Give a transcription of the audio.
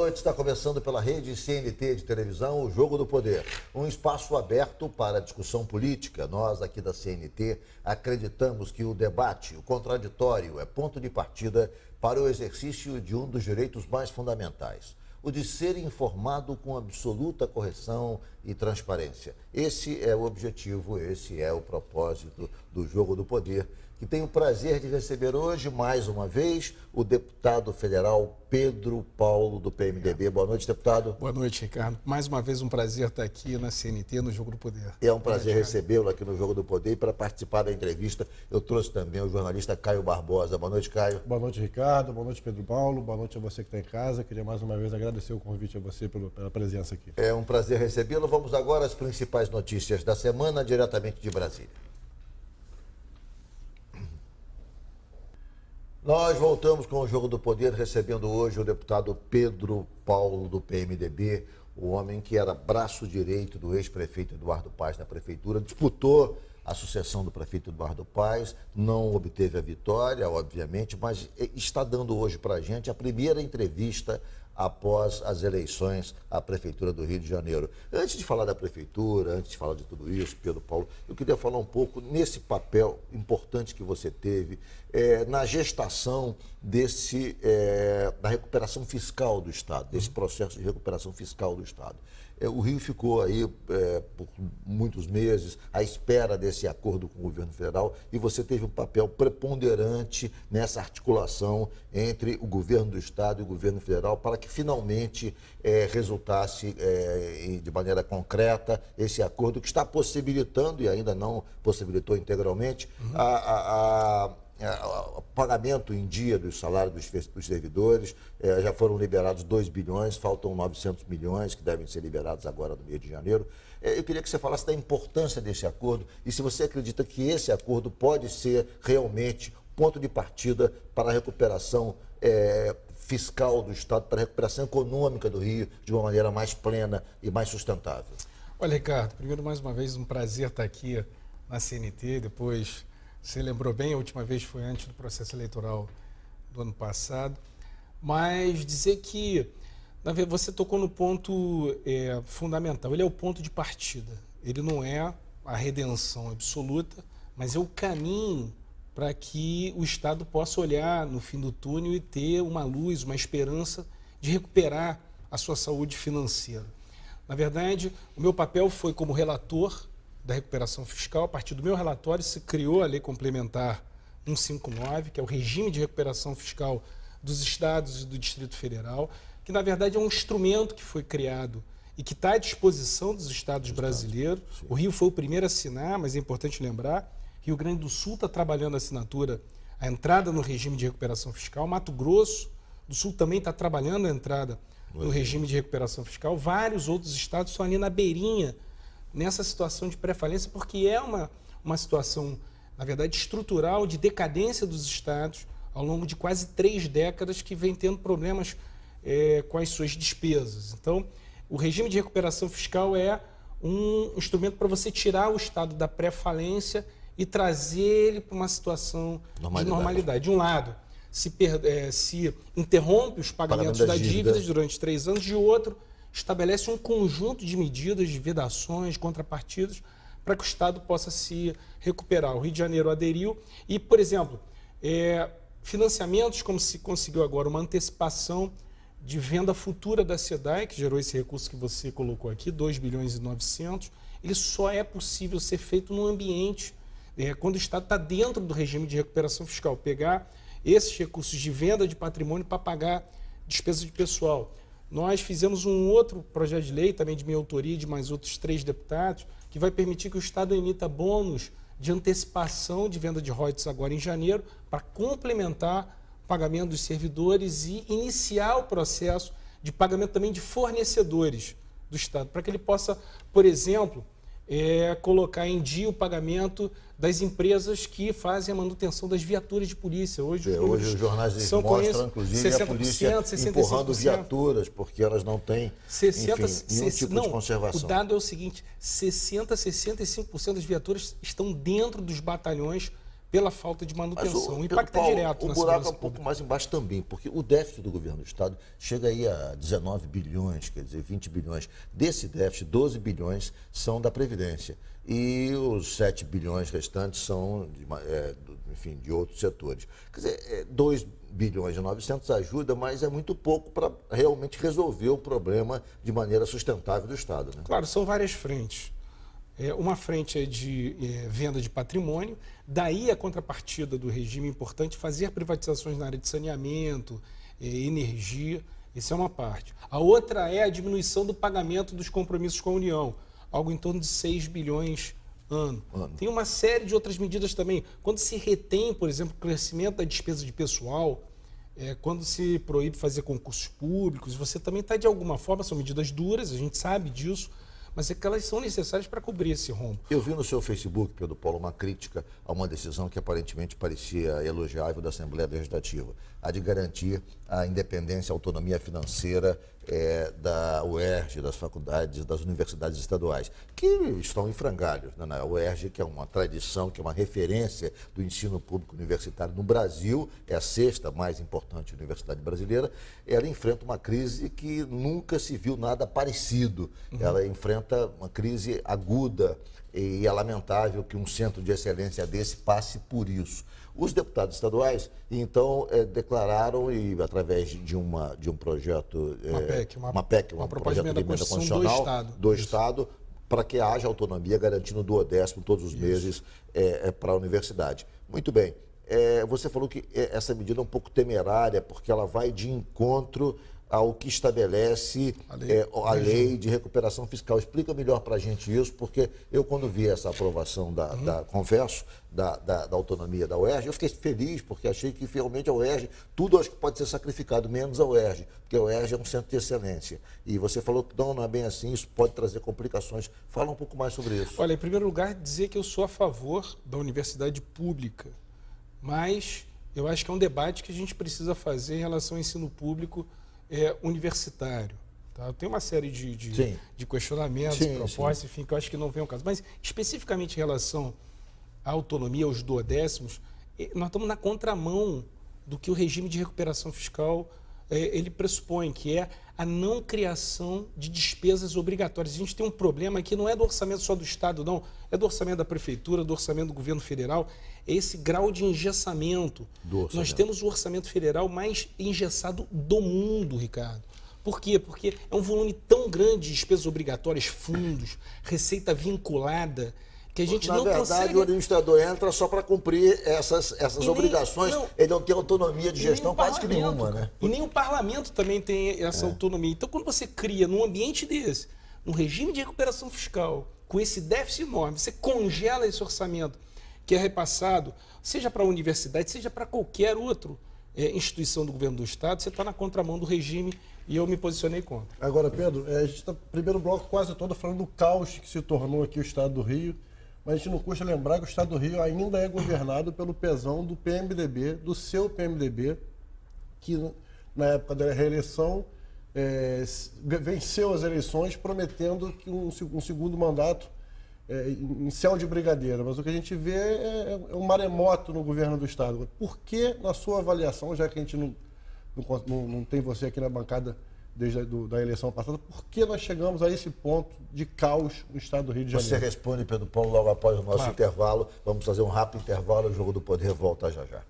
noite, está começando pela rede CNT de televisão, o Jogo do Poder. Um espaço aberto para discussão política. Nós aqui da CNT acreditamos que o debate, o contraditório, é ponto de partida para o exercício de um dos direitos mais fundamentais, o de ser informado com absoluta correção e transparência. Esse é o objetivo, esse é o propósito do Jogo do Poder, que tenho o prazer de receber hoje, mais uma vez, o deputado federal Pedro Paulo, do PMDB. Boa noite, deputado. Boa noite, Ricardo. Mais uma vez um prazer estar aqui na CNT, no Jogo do Poder. É um prazer recebê-lo aqui no Jogo do Poder, e para participar da entrevista eu trouxe também o jornalista Caio Barbosa. Boa noite, Caio. Boa noite, Ricardo. Boa noite, Pedro Paulo. Boa noite a você que está em casa. Queria mais uma vez agradecer o convite a você pela presença aqui. É um prazer recebê-lo. Vamos agora às principais notícias da semana, diretamente de Brasília. Nós voltamos com o Jogo do Poder, recebendo hoje o deputado Pedro Paulo, do PMDB, o homem que era braço direito do ex-prefeito Eduardo Paes na prefeitura, disputou a sucessão do prefeito Eduardo Paes, não obteve a vitória, obviamente, mas está dando hoje para a gente a primeira entrevista após as eleições à Prefeitura do Rio de Janeiro. Antes de falar da Prefeitura, antes de falar de tudo isso, Pedro Paulo, eu queria falar um pouco nesse papel importante que você teve na gestação da recuperação fiscal do Estado, desse processo de recuperação fiscal do Estado. O Rio ficou aí por muitos meses à espera desse acordo com o governo federal e você teve um papel preponderante nessa articulação entre o governo do Estado e o governo federal para que finalmente resultasse de maneira concreta esse acordo que está possibilitando, e ainda não possibilitou integralmente, o pagamento em dia dos salários dos servidores. Já foram liberados 2 bilhões, faltam 900 milhões que devem ser liberados agora no mês de janeiro. Eu queria que você falasse da importância desse acordo e se você acredita que esse acordo pode ser realmente ponto de partida para a recuperação fiscal do Estado, para a recuperação econômica do Rio de uma maneira mais plena e mais sustentável. Olha, Ricardo, primeiro, mais uma vez, um prazer estar aqui na CNT. Depois, você lembrou bem, a última vez foi antes do processo eleitoral do ano passado. Mas dizer que, na verdade, você tocou no ponto fundamental. Ele é o ponto de partida. Ele não é a redenção absoluta, mas é o caminho para que o Estado possa olhar no fim do túnel e ter uma luz, uma esperança de recuperar a sua saúde financeira. Na verdade, o meu papel foi como relator da recuperação fiscal. A partir do meu relatório se criou a Lei Complementar 159, que é o regime de recuperação fiscal dos estados e do Distrito Federal, que na verdade é um instrumento que foi criado e que está à disposição dos estados brasileiros. O Rio foi o primeiro a assinar, mas é importante lembrar, Rio Grande do Sul está trabalhando a assinatura, a entrada no regime de recuperação fiscal, Mato Grosso do Sul também está trabalhando a entrada no regime de recuperação fiscal, vários outros estados estão ali na beirinha, nessa situação de pré-falência, porque é uma situação, na verdade, estrutural de decadência dos estados ao longo de quase 3 décadas que vem tendo problemas com as suas despesas. Então, o regime de recuperação fiscal é um instrumento para você tirar o estado da pré-falência e trazer ele para uma situação de normalidade. De um lado, se interrompe os pagamentos das dívidas durante 3 anos, de outro, estabelece um conjunto de medidas, de vedações, contrapartidas, para que o Estado possa se recuperar. O Rio de Janeiro aderiu e, por exemplo, financiamentos, como se conseguiu agora uma antecipação de venda futura da SEDAI, que gerou esse recurso que você colocou aqui, 2 bilhões e 900, ele só é possível ser feito num ambiente, quando o Estado está dentro do regime de recuperação fiscal, pegar esses recursos de venda de patrimônio para pagar despesas de pessoal. Nós fizemos um outro projeto de lei, também de minha autoria e de mais outros 3 deputados, que vai permitir que o Estado emita bônus de antecipação de venda de royalties agora em janeiro, para complementar o pagamento dos servidores e iniciar o processo de pagamento também de fornecedores do Estado, para que ele possa, por exemplo, colocar em dia o pagamento das empresas que fazem a manutenção das viaturas de polícia. Hoje os jornais mostram, inclusive, 60%, a polícia 65%. Empurrando viaturas, porque elas não têm, nenhum tipo de conservação. O dado é o seguinte, 60% a 65% das viaturas estão dentro dos batalhões pela falta de Mas manutenção. O Pedro impacto é Paulo, direto o na buraco é segurança um pouco pública. mais embaixo também, porque o déficit do governo do Estado chega aí a 19 bilhões, quer dizer, 20 bilhões. Desse déficit, 12 bilhões são da Previdência. E os 7 bilhões restantes são, enfim, de outros setores. Quer dizer, 2 bilhões e 900 ajuda, mas é muito pouco para realmente resolver o problema de maneira sustentável do Estado, né? Claro, são várias frentes. Uma frente é de venda de patrimônio, daí a contrapartida do regime importante fazer privatizações na área de saneamento, energia, isso é uma parte. A outra é a diminuição do pagamento dos compromissos com a União, algo em torno de 6 bilhões ano. Tem uma série de outras medidas também. Quando se retém, por exemplo, o crescimento da despesa de pessoal, quando se proíbe fazer concursos públicos, você também está, de alguma forma, são medidas duras, a gente sabe disso, mas é que elas são necessárias para cobrir esse rombo. Eu vi no seu Facebook, Pedro Paulo, uma crítica a uma decisão que aparentemente parecia elogiável da Assembleia Legislativa, a de garantir a independência e autonomia financeira da UERJ, das faculdades, das universidades estaduais, que estão em frangalhos, né? A UERJ, que é uma tradição, que é uma referência do ensino público universitário no Brasil, é a sexta mais importante universidade brasileira, ela enfrenta uma crise que nunca se viu nada parecido. Ela enfrenta uma crise aguda e é lamentável que um centro de excelência desse passe por isso. Os deputados estaduais, então, declararam, e através de um projeto, uma PEC, um projeto de emenda constitucional do Estado, para que haja autonomia, garantindo o 12º todos os meses para a universidade. Muito bem. Você falou que essa medida é um pouco temerária, porque ela vai de encontro ao que estabelece a lei de recuperação fiscal. Explica melhor para a gente isso, porque eu, quando vi essa aprovação confesso, da autonomia da UERJ, eu fiquei feliz, porque achei que realmente a UERJ, tudo acho que pode ser sacrificado, menos a UERJ, porque a UERJ é um centro de excelência. E você falou que não é bem assim, isso pode trazer complicações. Fala um pouco mais sobre isso. Olha, em primeiro lugar, dizer que eu sou a favor da universidade pública, mas eu acho que é um debate que a gente precisa fazer em relação ao ensino público universitário. Tá? Tem uma série de questionamentos, propostas, enfim, que eu acho que não vem ao caso. Mas, especificamente em relação à autonomia, aos duodécimos, nós estamos na contramão do que o regime de recuperação fiscal ele pressupõe, que é a não criação de despesas obrigatórias. A gente tem um problema que não é do orçamento só do Estado, não, é do orçamento da Prefeitura, do orçamento do governo federal, é esse grau de engessamento. Nós temos o orçamento federal mais engessado do mundo, Ricardo. Por quê? Porque é um volume tão grande de despesas obrigatórias, fundos, receita vinculada, que a gente não consegue... Na verdade, o administrador entra só para cumprir essas obrigações. Ele não tem autonomia de gestão quase que nenhuma, né? E nem o parlamento também tem essa autonomia. Então, quando você cria num ambiente desse, num regime de recuperação fiscal, com esse déficit enorme, você congela esse orçamento que é repassado, seja para a universidade, seja para qualquer outra instituição do governo do Estado, você está na contramão do regime e eu me posicionei contra. Agora, Pedro, a gente está no primeiro bloco quase todo falando do caos que se tornou aqui o Estado do Rio, mas a gente não custa lembrar que o Estado do Rio ainda é governado pelo pesão do PMDB, do seu PMDB, que na época da reeleição venceu as eleições prometendo que um segundo mandato em céu de brigadeiro. Mas o que a gente vê é um maremoto no governo do Estado. Por que, na sua avaliação, já que a gente não tem você aqui na bancada desde da eleição passada, por que nós chegamos a esse ponto de caos no Estado do Rio de Janeiro? Você responde, Pedro Paulo, logo após o nosso intervalo. Vamos fazer um rápido intervalo, o Jogo do Poder volta já já.